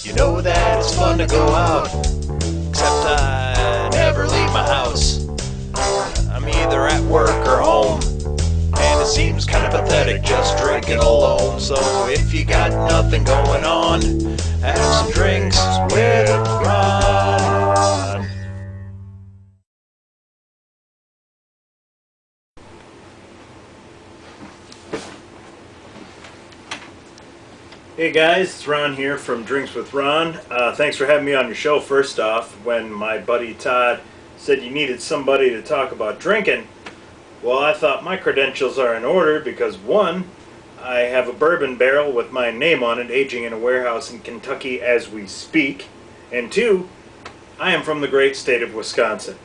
You know that it's fun to go out, except I never leave my house. I'm either at work or home, and it seems kind of pathetic just drinking alone. So if you got nothing going on, have some drinks with Ron. Hey guys, it's Ron here from Drinks with Ron. Thanks for having me on your show. First off, when my buddy Todd said you needed somebody to talk about drinking, well, I thought my credentials are in order because one, I have a bourbon barrel with my name on it aging in a warehouse in Kentucky as we speak, and two, I am from the great state of Wisconsin.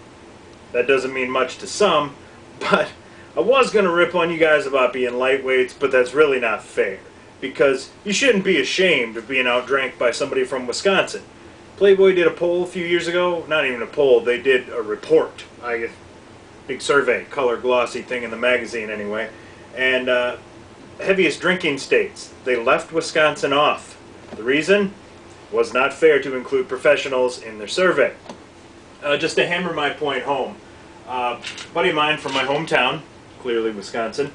That doesn't mean much to some, but I was going to rip on you guys about being lightweights, but that's really not fair. Because you shouldn't be ashamed of being outdrank by somebody from Wisconsin. Playboy did a poll a few years ago, not even a poll, they did a report, big survey, color glossy thing in the magazine anyway, and heaviest drinking states, they left Wisconsin off. The reason? Was not fair to include professionals in their survey. Just to hammer my point home, a buddy of mine from my hometown, clearly Wisconsin,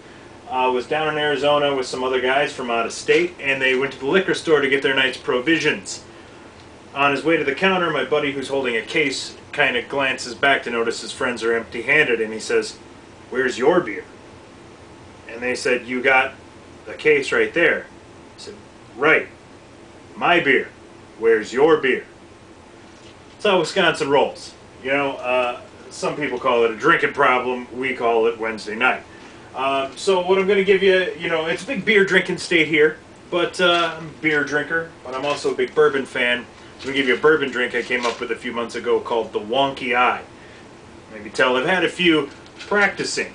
was down in Arizona with some other guys from out of state, and they went to the liquor store to get their night's provisions. On his way to the counter, my buddy who's holding a case kind of glances back to notice his friends are empty-handed, and he says, "Where's your beer?" And they said, "You got the case right there." I said, "Right, my beer. Where's your beer?" That's how Wisconsin rolls. You know, some people call it a drinking problem, we call it Wednesday night. So what I'm going to give you, you know, it's a big beer drinking state here, but I'm a beer drinker, but I'm also a big bourbon fan. I'm going to give you a bourbon drink I came up with a few months ago called the Wonky-Eye. Maybe tell I've had a few practicing.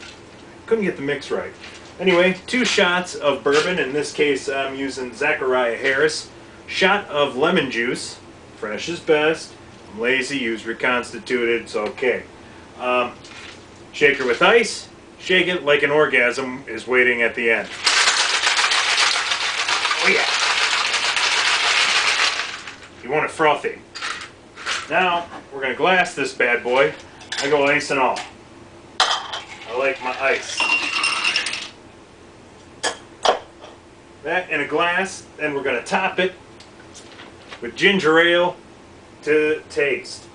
Couldn't get the mix right. Anyway, 2 shots of bourbon. In this case, I'm using Zachariah Harris. Shot of lemon juice. Fresh is best. I'm lazy, use reconstituted, it's okay. Shaker with ice. Shake it like an orgasm is waiting at the end. Oh yeah. You want it frothy. Now, we're going to glass this bad boy. I go ice and all. I like my ice. That in a glass, then we're going to top it with ginger ale to taste.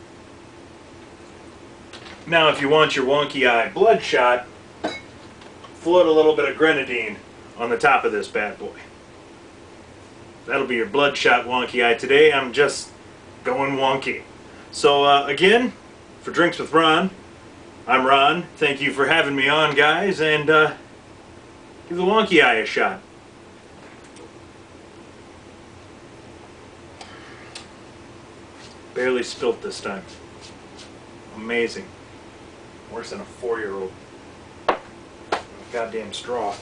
Now, if you want your Wonky-Eye bloodshot, float a little bit of grenadine on the top of this bad boy. That'll be your bloodshot Wonky-Eye. Today I'm just going wonky. So again, for Drinks with Ron, I'm Ron. Thank you for having me on, guys, and give the Wonky-Eye a shot. Barely spilt this time. Amazing. Worse than a 4-year-old. Goddamn straw.